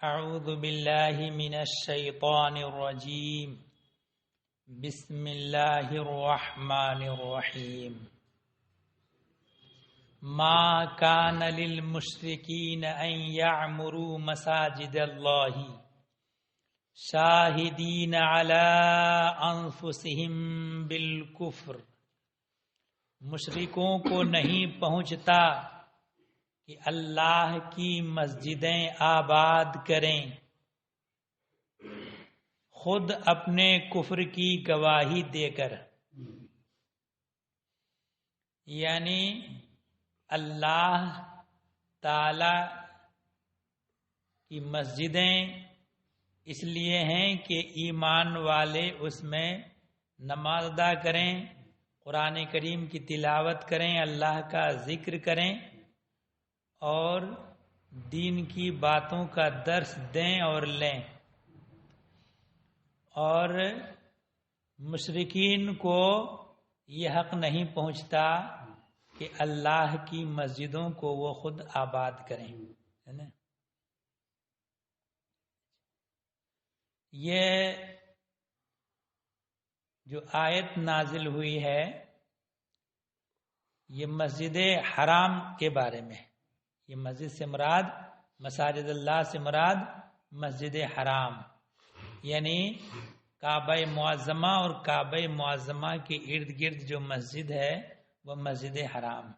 اعوذ باللہ من الشیطان الرجیم بسم اللہ الرحمن الرحیم ما کان للمشرکین ان یعمروا مساجد اللہ شاہدین علی انفسہم بالکفر۔ مشرکوں کو نہیں پہنچتا کہ اللہ کی مسجدیں آباد کریں، خود اپنے کفر کی گواہی دے کر، یعنی اللہ تعالی کی مسجدیں اس لیے ہیں کہ ایمان والے اس میں نماز ادا کریں، قرآن کریم کی تلاوت کریں، اللہ کا ذکر کریں اور دین کی باتوں کا درس دیں اور لیں۔ اور مشرکین کو یہ حق نہیں پہنچتا کہ اللہ کی مسجدوں کو وہ خود آباد کریں، ہے نا؟ یہ جو آیت نازل ہوئی ہے یہ مسجد حرام کے بارے میں، یہ مسجد سے مراد، مساجد اللہ سے مراد مسجد حرام، یعنی کعبہ معظمہ اور کعبہ معظمہ کے ارد گرد جو مسجد ہے وہ مسجد حرام،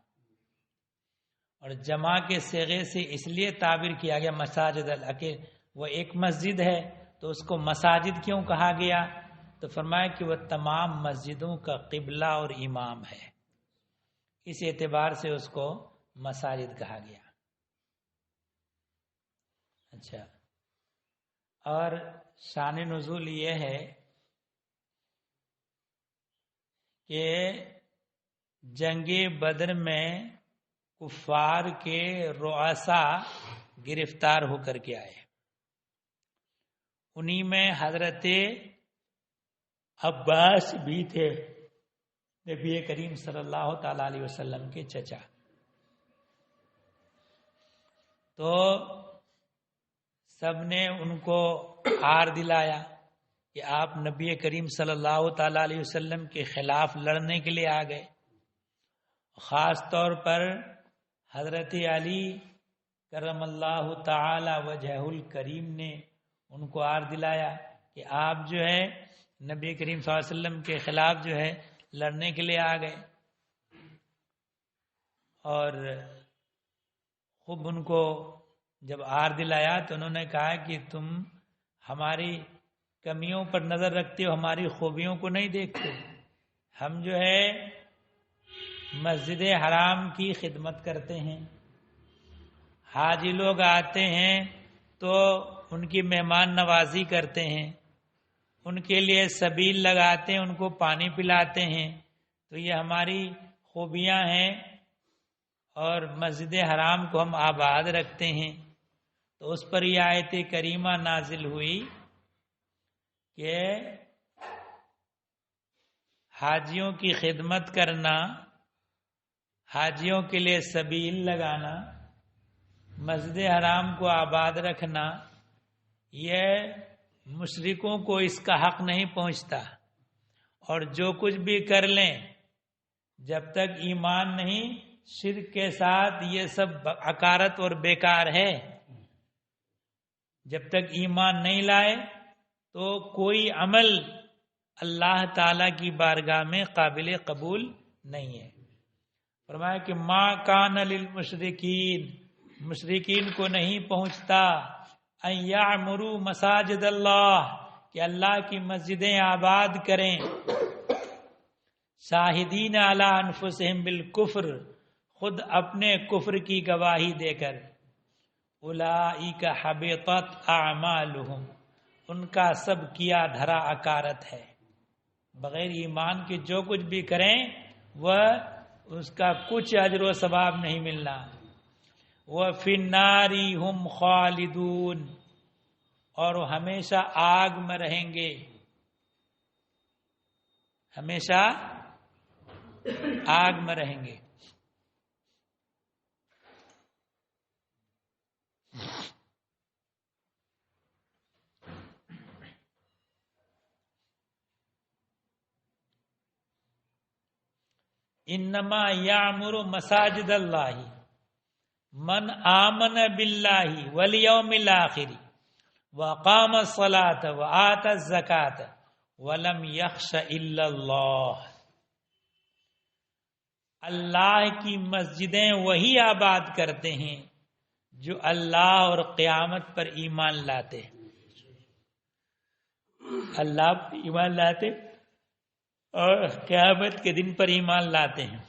اور جمع کے صیغے سے اس لیے تعبیر کیا گیا مساجد اللہ کہ وہ ایک مسجد ہے تو اس کو مساجد کیوں کہا گیا؟ تو فرمایا کہ وہ تمام مسجدوں کا قبلہ اور امام ہے، اس اعتبار سے اس کو مساجد کہا گیا۔ اچھا، اور شان نزول یہ ہے کہ جنگ بدر میں کفار کے رؤساء گرفتار ہو کر کے آئے، انہی میں حضرت عباس بھی تھے، نبی کریم صلی اللہ تعالی علیہ وسلم کے چچا۔ تو سب نے ان کو ہار دلایا کہ آپ نبی کریم صلی اللہ تعالی علیہ وسلم کے خلاف لڑنے کے لیے آ گئے۔ خاص طور پر حضرت علی کرم اللہ تعالی وجہہ الکریم نے ان کو ہار دلایا کہ آپ جو ہے نبی کریم صلی اللہ علیہ وسلم کے خلاف جو ہے لڑنے کے لیے آ گئے، اور خوب ان کو جب آر دلایا تو انہوں نے کہا کہ تم ہماری کمیوں پر نظر رکھتے ہو، ہماری خوبیوں کو نہیں دیکھتے۔ ہم جو ہے مسجد حرام کی خدمت کرتے ہیں، حاجی لوگ آتے ہیں تو ان کی مہمان نوازی کرتے ہیں، ان کے لیے سبیل لگاتے ہیں، ان کو پانی پلاتے ہیں، تو یہ ہماری خوبیاں ہیں، اور مسجد حرام کو ہم آباد رکھتے ہیں۔ تو اس پر یہ آیت کریمہ نازل ہوئی کہ حاجیوں کی خدمت کرنا، حاجیوں کے لیے سبیل لگانا، مسجد حرام کو آباد رکھنا، یہ مشرکوں کو اس کا حق نہیں پہنچتا، اور جو کچھ بھی کر لیں جب تک ایمان نہیں، شرک کے ساتھ یہ سب حقارت اور بیکار ہے۔ جب تک ایمان نہیں لائے تو کوئی عمل اللہ تعالی کی بارگاہ میں قابل قبول نہیں ہے۔ فرمایا کہ ما کان للمشرکین، مشرکین کو نہیں پہنچتا ان یعمروا مساجد اللہ، کہ اللہ کی مسجدیں آباد کریں، شاہدین علی انفسہم بالکفر، خود اپنے کفر کی گواہی دے کر، اولئک حبطت اعمالہم، ان کا سب کیا دھرا اکارت ہے، بغیر ایمان کے جو کچھ بھی کریں وہ اس کا کچھ اجر و ثواب نہیں ملنا۔ وفی النار ہم خالدون، اور وہ ہمیشہ آگ میں رہیں گے، ہمیشہ آگ میں رہیں گے۔ انما یعمر مساجد اللہ من آمن باللہ والیوم الآخر وقام الصلاة وآت الزکاة ولم یخش الا اللہ. اللہ کی مسجدیں وہی آباد کرتے ہیں جو اللہ اور قیامت پر ایمان لاتے ہیں. اللہ پر ایمان لاتے اور قیامت کے دن پر ایمان لاتے ہیں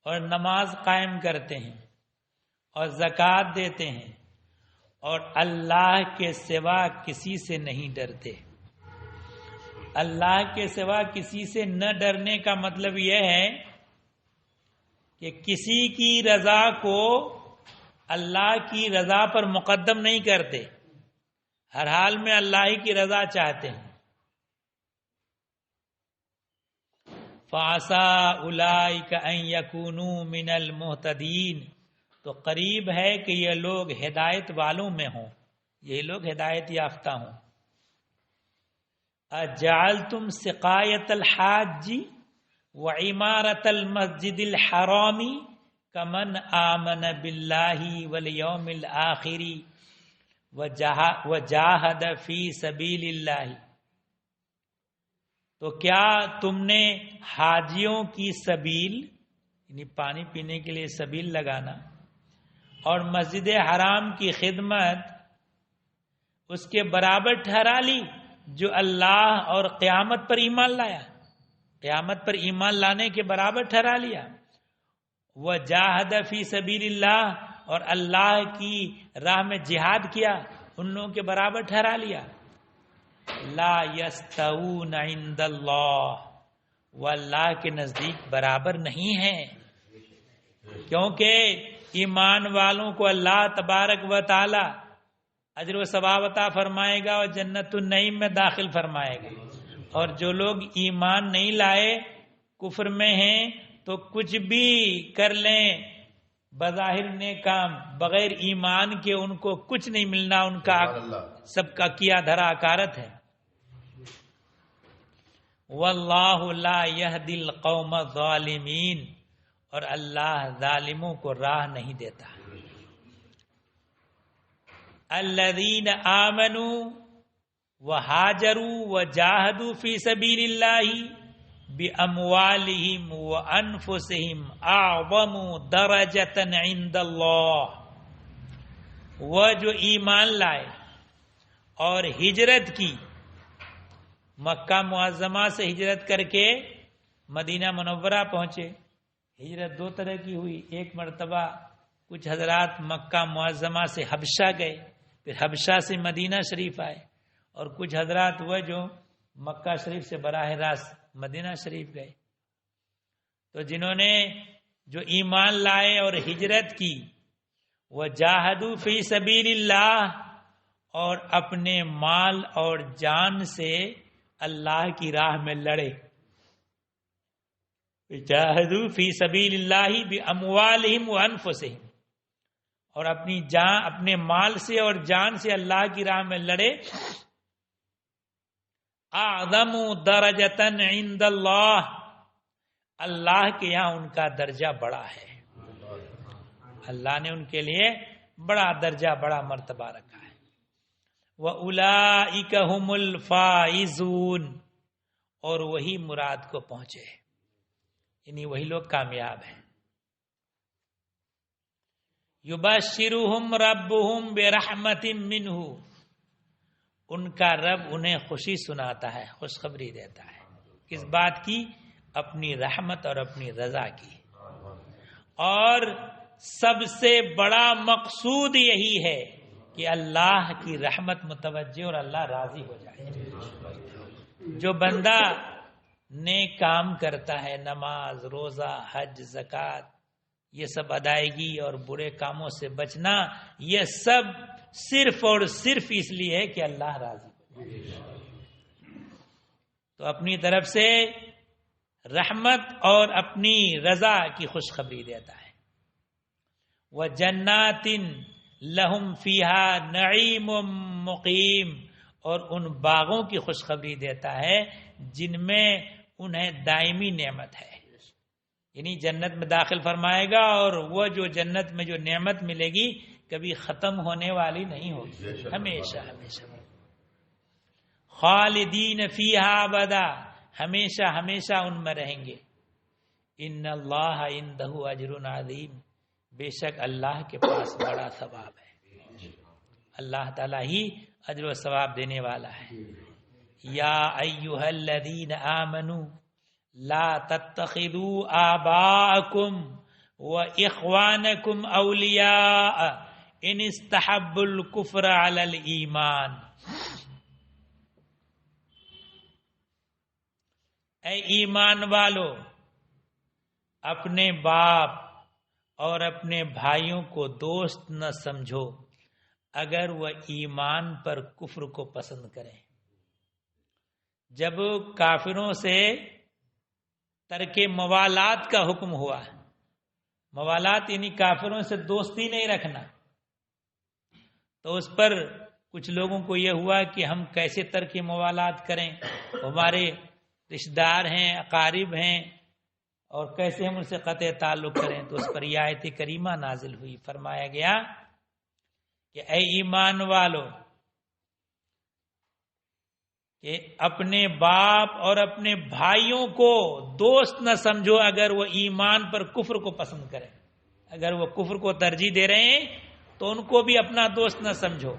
اور نماز قائم کرتے ہیں اور زکوٰۃ دیتے ہیں اور اللہ کے سوا کسی سے نہیں ڈرتے. اللہ کے سوا کسی سے نہ ڈرنے کا مطلب یہ ہے کہ کسی کی رضا کو اللہ کی رضا پر مقدم نہیں کرتے، ہر حال میں اللہ ہی کی رضا چاہتے ہیں. فَعَسَىٰ أُولَٰئِكَ أَن يَكُونُوا مِنَ الْمُهْتَدِينَ، تو قریب ہے کہ یہ لوگ ہدایت والوں میں ہوں، یہ لوگ ہدایت یافتہ ہوں. اجعلتم سقایت الحاج وعمارت المسجد الحرام کمن آمن باللہ والیوم الآخر وجاہد فی سبیل اللہ. تو کیا تم نے حاجیوں کی سبیل یعنی پانی پینے کے لیے سبیل لگانا اور مسجد حرام کی خدمت اس کے برابر ٹھہرا لی جو اللہ اور قیامت پر ایمان لایا؟ قیامت پر ایمان لانے کے برابر ٹھہرا لیا. وجاہد فی سبیل اللہ، اور اللہ کی راہ میں جہاد کیا، ان لوگوں کے برابر ٹھہرا لیا. لا یستوون عند اللہ، وہ اللہ کے نزدیک برابر نہیں ہیں، کیونکہ ایمان والوں کو اللہ تبارک و تعالی اجر و ثواب عطا فرمائے گا اور جنت النعیم میں داخل فرمائے گا. اور جو لوگ ایمان نہیں لائے، کفر میں ہیں، تو کچھ بھی کر لیں بظاہر نیک کام، بغیر ایمان کے ان کو کچھ نہیں ملنا، ان کا سب کا کیا دھرا اکارت ہے. واللہ لا یہدی القوم الظالمین، اور اللہ ظالموں کو راہ نہیں دیتا. الذین آمنوا وہاجروا وجاہدوا فی سبیل اللہ باموالہم وانفسہم اعظم درجۃ عند اللہ. وہ جو ایمان لائے اور ہجرت کی، مکہ معظمہ سے ہجرت کر کے مدینہ منورہ پہنچے. ہجرت دو طرح کی ہوئی، ایک مرتبہ کچھ حضرات مکہ معظمہ سے حبشہ گئے، پھر حبشہ سے مدینہ شریف آئے، اور کچھ حضرات وہ جو مکہ شریف سے براہ راست مدینہ شریف گئے. تو جنہوں نے جو ایمان لائے اور ہجرت کی، وہ جاہدوا فی سبیل اللہ، اور اپنے مال اور جان سے اللہ کی راہ میں لڑے. جاہدوا فی سبیل اللہ باموالہم وانفسہم، اور اپنی جان، اپنے مال سے اور جان سے اللہ کی راہ میں لڑے. اعظم درجۃ عند اللہ، اللہ کے یہاں ان کا درجہ بڑا ہے، اللہ نے ان کے لیے بڑا درجہ، بڑا مرتبہ رکھا ہے. وَأُولَئِكَ هُمُ الْفَائِزُونَ، اور وہی مراد کو پہنچے، یعنی وہی لوگ کامیاب ہیں. یبشرہم ربہم برحمت منہ، ان کا رب انہیں خوشی سناتا ہے، خوشخبری دیتا ہے. کس بات کی؟ اپنی رحمت اور اپنی رضا کی. اور سب سے بڑا مقصود یہی ہے کہ اللہ کی رحمت متوجہ اور اللہ راضی ہو جائے. جو بندہ نیک کام کرتا ہے، نماز، روزہ، حج، زکوٰۃ، یہ سب ادائیگی اور برے کاموں سے بچنا، یہ سب صرف اور صرف اس لیے ہے کہ اللہ راضی ہو. تو اپنی طرف سے رحمت اور اپنی رضا کی خوشخبری دیتا ہے. وَجَنَّاتٍ لَهُمْ فِيهَا نَعِيمٌ مُقِيمٌ، اور ان باغوں کی خوشخبری دیتا ہے جن میں انہیں دائمی نعمت ہے، یعنی جنت میں داخل فرمائے گا، اور وہ جو جنت میں جو نعمت ملے گی کبھی ختم ہونے والی نہیں ہوگی، ہمیشہ ہمیشہ۔ خالدین فیہا ابدا، ہمیشہ ہمیشہ ان میں رہیں گے۔ ان اللہ عندہ اجر عظیم، بے شک اللہ کے پاس بڑا ثواب ہے، اللہ تعالیٰ ہی اجر و ثواب دینے والا ہے۔ یا ایھا الذین آمنوا لا تتخذوا آباءکم واخوانکم اولیاء ان استحبوا الکفر علی الایمان۔ اے ایمان والو، اپنے باپ اور اپنے بھائیوں کو دوست نہ سمجھو اگر وہ ایمان پر کفر کو پسند کریں۔ جب کافروں سے ترک موالات کا حکم ہوا، موالات یعنی کافروں سے دوستی نہیں رکھنا، تو اس پر کچھ لوگوں کو یہ ہوا کہ ہم کیسے ترک موالات کریں، ہمارے رشتہ دار ہیں، اقارب ہیں، اور کیسے ہم ان سے قطع تعلق کریں۔ تو اس پر یہ آیت کریمہ نازل ہوئی، فرمایا گیا کہ اے ایمان والو، کہ اپنے باپ اور اپنے بھائیوں کو دوست نہ سمجھو اگر وہ ایمان پر کفر کو پسند کریں، اگر وہ کفر کو ترجیح دے رہے ہیں تو ان کو بھی اپنا دوست نہ سمجھو،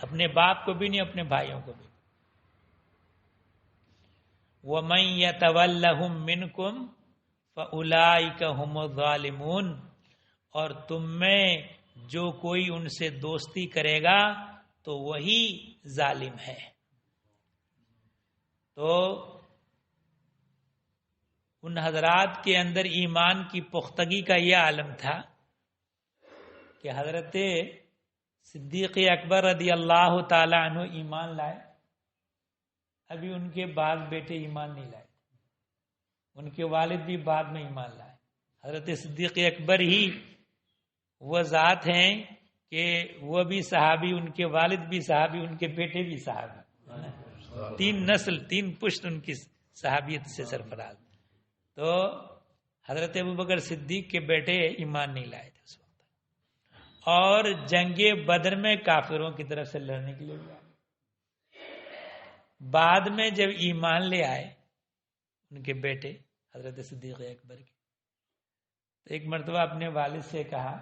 اپنے باپ کو بھی نہیں، اپنے بھائیوں کو بھی۔ وَمَن يَتَوَلَّهُم مِّنكُمْ فَأُولَٰئِكَ هُمُ الظَّالِمُونَ، اور تم میں جو کوئی ان سے دوستی کرے گا تو وہی ظالم ہے۔ تو ان حضرات کے اندر ایمان کی پختگی کا یہ عالم تھا کہ حضرت صدیق اکبر رضی اللہ تعالی عنہ ایمان لائے، ابھی ان کے بعد بیٹے ایمان نہیں لائے، ان کے والد بھی بعد میں ایمان لائے۔ حضرت صدیق اکبر ہی وہ ذات ہیں کہ وہ بھی صحابی، ان کے والد بھی صحابی، ان کے بیٹے بھی صحابی، تین نسل، تین پشت ان کی صحابیت سے سرفراز۔ تو حضرت ابوبکر صدیق کے بیٹے ایمان نہیں لائے تھے اس وقت، اور جنگ بدر میں کافروں کی طرف سے لڑنے کے لیے بھی آئے۔ بعد میں جب ایمان لے آئے ان کے بیٹے حضرت صدیق اکبر کے، تو ایک مرتبہ اپنے والد سے کہا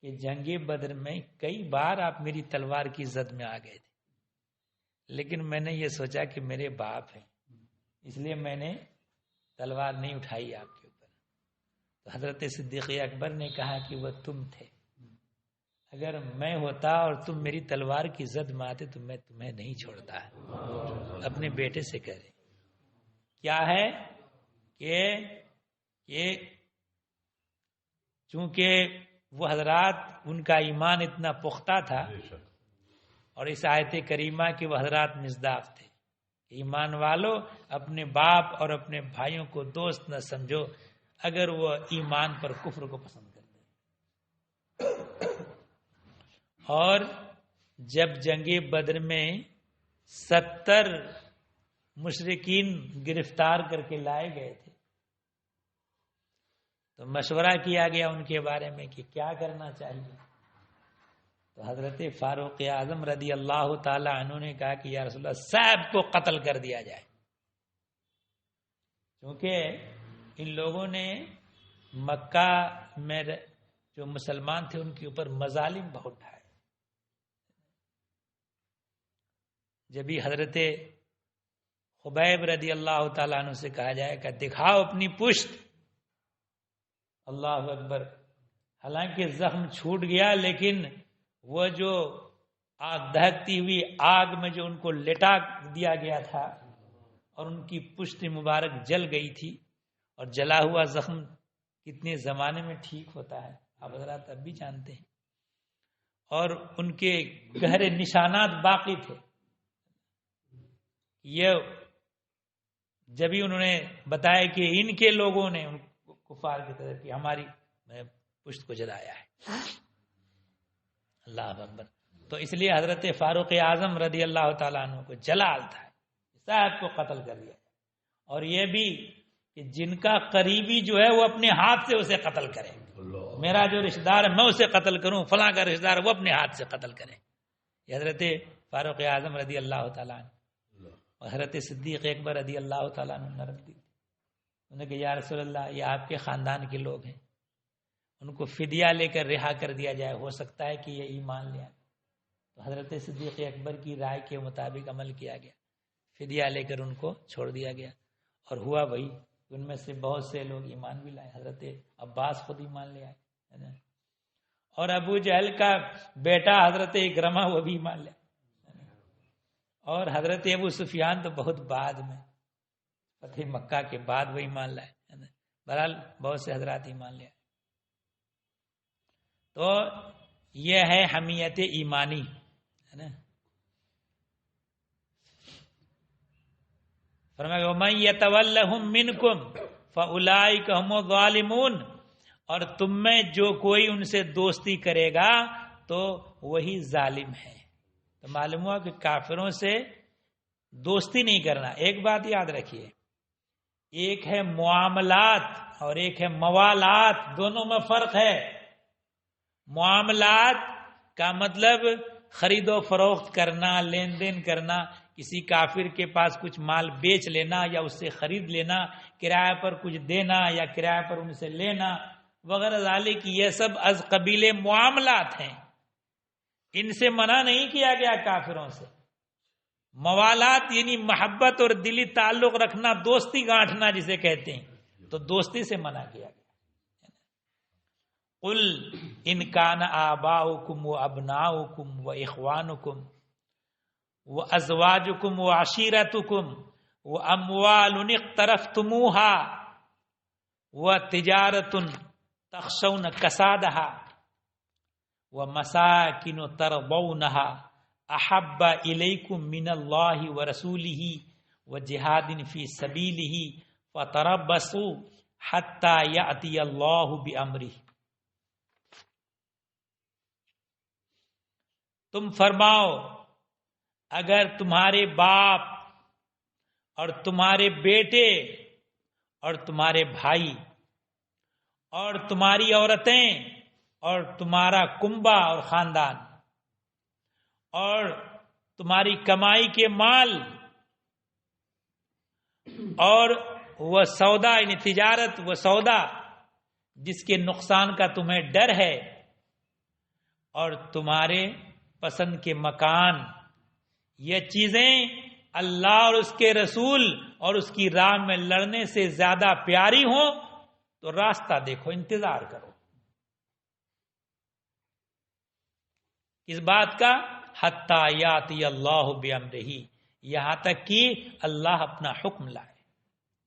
کہ جنگ بدر میں کئی بار آپ میری تلوار کی زد میں آ گئے تھے، لیکن میں نے یہ سوچا کہ میرے باپ ہیں، اس لیے میں نے تلوار نہیں اٹھائی آپ کے اوپر۔ تو حضرت صدیق اکبر نے کہا کہ وہ تم تھے، اگر میں ہوتا اور تم میری تلوار کی زد میں آتے تو میں تمہیں نہیں چھوڑتا۔ اپنے بیٹے سے کہہ رہے کیا ہے کہ یہ چونکہ وہ حضرات ان کا ایمان اتنا پختہ تھا، اور اس آیت کریمہ کے وہ حضرات مصداق تھے، ایمان والو اپنے باپ اور اپنے بھائیوں کو دوست نہ سمجھو اگر وہ ایمان پر کفر کو پسند کرتے ہیں۔ اور جب جنگ بدر میں 70 مشرکین گرفتار کر کے لائے گئے تھے، تو مشورہ کیا گیا ان کے بارے میں کہ کیا کرنا چاہیے۔ تو حضرت فاروق اعظم رضی اللہ تعالی عنہ نے کہا کہ یا رسول اللہ سب کو قتل کر دیا جائے، کیونکہ ان لوگوں نے مکہ میں جو مسلمان تھے ان کے اوپر مظالم بہت ڈھائے۔ جبھی حضرت خبیب رضی اللہ تعالیٰ عنہ سے کہا جائے کہ دکھاؤ اپنی پشت، اللہ اکبر، حالانکہ زخم چھوٹ گیا لیکن وہ جو آگ دہکتی ہوئی آگ میں جو ان کو لٹا دیا گیا تھا اور ان کی پشت مبارک جل گئی تھی، اور جلا ہوا زخم کتنے زمانے میں ٹھیک ہوتا ہے آپ حضرات اب بھی جانتے ہیں، اور ان کے گہرے نشانات باقی تھے۔ یہ جبھی انہوں نے بتایا کہ ان کے لوگوں نے کفار کی طرف کی ہماری پشت کو جلایا ہے، اللہ اکبر۔ تو اس لیے حضرت فاروق اعظم رضی اللہ تعالیٰ عنہ کو جلال تھا صاحب کو قتل کر دیا، اور یہ بھی کہ جن کا قریبی جو ہے وہ اپنے ہاتھ سے اسے قتل کرے، میرا جو رشتہ دار ہے میں اسے قتل کروں، فلاں کا رشتہ دار وہ اپنے ہاتھ سے قتل کرے۔ یہ حضرت فاروق اعظم رضی اللہ تعالیٰ عنہ اور حضرت صدیق اکبر رضی اللہ تعالیٰ عنہ نے رکھ دی۔ انہوں نے کہا یا رسول اللہ یہ آپ کے خاندان کے لوگ ہیں، ان کو فدیہ لے کر رہا کر دیا جائے، ہو سکتا ہے کہ یہ ایمان لے آئے۔ تو حضرت صدیق اکبر کی رائے کے مطابق عمل کیا گیا، فدیہ لے کر ان کو چھوڑ دیا گیا، اور ہوا وہی، ان میں سے بہت سے لوگ ایمان بھی لائے، حضرت عباس خود ایمان لے آئے، اور ابو جہل کا بیٹا حضرت اکرمہ وہ بھی ایمان لے، اور حضرت ابو سفیان تو بہت بعد میں، فتح مکہ کے بعد وہ ایمان لائے۔ بہرحال بہت سے حضرات ایمان لے آئے۔ تو یہ ہے حمیت ایمانی، ہے نا۔ فرمایا وَمَن يَتَوَلَّهُم مِّنكُمْ فَأُولَٰئِكَ هُمُ الظَّالِمُونَ، اور تم میں جو کوئی ان سے دوستی کرے گا تو وہی ظالم ہے۔ تو معلوم ہوا کہ کافروں سے دوستی نہیں کرنا۔ ایک بات یاد رکھیے، ایک ہے معاملات اور ایک ہے موالات، دونوں میں فرق ہے۔ معاملات کا مطلب خرید و فروخت کرنا، لین دین کرنا، کسی کافر کے پاس کچھ مال بیچ لینا یا اس سے خرید لینا، کرایہ پر کچھ دینا یا کرایہ پر ان سے لینا وغیرہ ذالک، یہ سب از قبیل معاملات ہیں، ان سے منع نہیں کیا گیا کافروں سے۔ موالات یعنی محبت اور دلی تعلق رکھنا، دوستی گانٹھنا جسے کہتے ہیں، تو دوستی سے منع کیا گیا۔ قل ان کان آباؤکم و ابناؤکم و اخوانکم و ازواجکم و عشیرتکم و اموال اقترفتموها و تجارت تخشون کسادها و مساکن ترضونها احب الیکم من اللہ و رسولہ و جہاد فی سبیلہ فتربصوا حتی یأتی اللہ بامرہ۔ تم فرماؤ اگر تمہارے باپ اور تمہارے بیٹے اور تمہارے بھائی اور تمہاری عورتیں اور تمہارا کنبہ اور خاندان اور تمہاری کمائی کے مال اور وہ سودا یعنی تجارت، وہ سودا جس کے نقصان کا تمہیں ڈر ہے، اور تمہارے پسند کے مکان، یہ چیزیں اللہ اور اس کے رسول اور اس کی راہ میں لڑنے سے زیادہ پیاری ہوں تو راستہ دیکھو، انتظار کرو۔ اس بات کا حتی یاتی اللہ بامرہ، یہاں تک کہ اللہ اپنا حکم لائے۔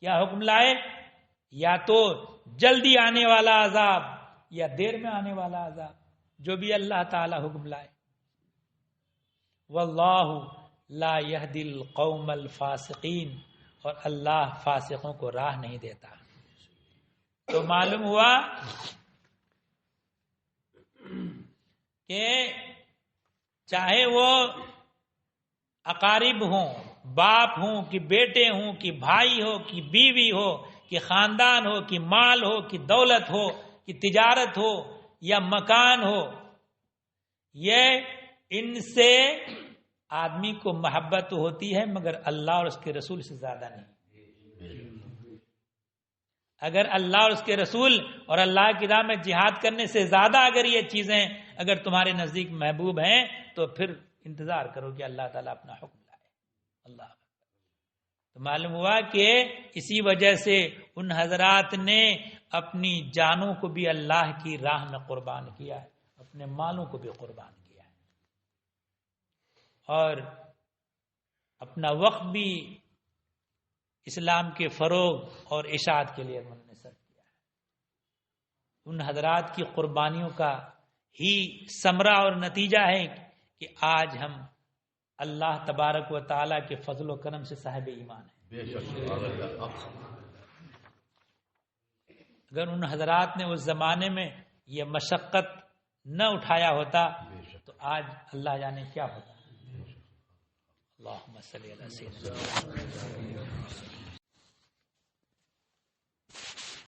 کیا حکم لائے؟ یا تو جلدی آنے والا عذاب یا دیر میں آنے والا عذاب، جو بھی اللہ تعالی حکم لائے۔ واللہ لا یہدی القوم الفاسقین، اور اللہ فاسقوں کو راہ نہیں دیتا۔ تو معلوم ہوا کہ چاہے وہ اقارب ہوں، باپ ہوں کہ بیٹے ہوں کہ بھائی ہو کہ بیوی ہو کہ خاندان ہو کہ مال ہو کہ دولت ہو کہ تجارت ہو یا مکان ہو، یہ ان سے آدمی کو محبت تو ہوتی ہے مگر اللہ اور اس کے رسول سے زیادہ نہیں۔ اگر اللہ اور اس کے رسول اور اللہ کی راہ میں جہاد کرنے سے زیادہ اگر یہ چیزیں اگر تمہارے نزدیک محبوب ہیں تو پھر انتظار کرو کہ اللہ تعالیٰ اپنا حکم لائے۔ اللہ تو معلوم ہوا کہ اسی وجہ سے ان حضرات نے اپنی جانوں کو بھی اللہ کی راہ میں قربان کیا ہے، اپنے مالوں کو بھی قربان کیا ہے، اور اپنا وقت بھی اسلام کے فروغ اور اشاعت کے لیے منحصر کیا ہے۔ ان حضرات کی قربانیوں کا ہی ثمرہ اور نتیجہ ہے کہ آج ہم اللہ تبارک و تعالیٰ کے فضل و کرم سے صاحب ایمان ہیں۔ اگر ان حضرات نے اس زمانے میں یہ مشقت نہ اٹھایا ہوتا تو آج اللہ جانے کیا ہوتا۔ اللہم صلی علی سیدنا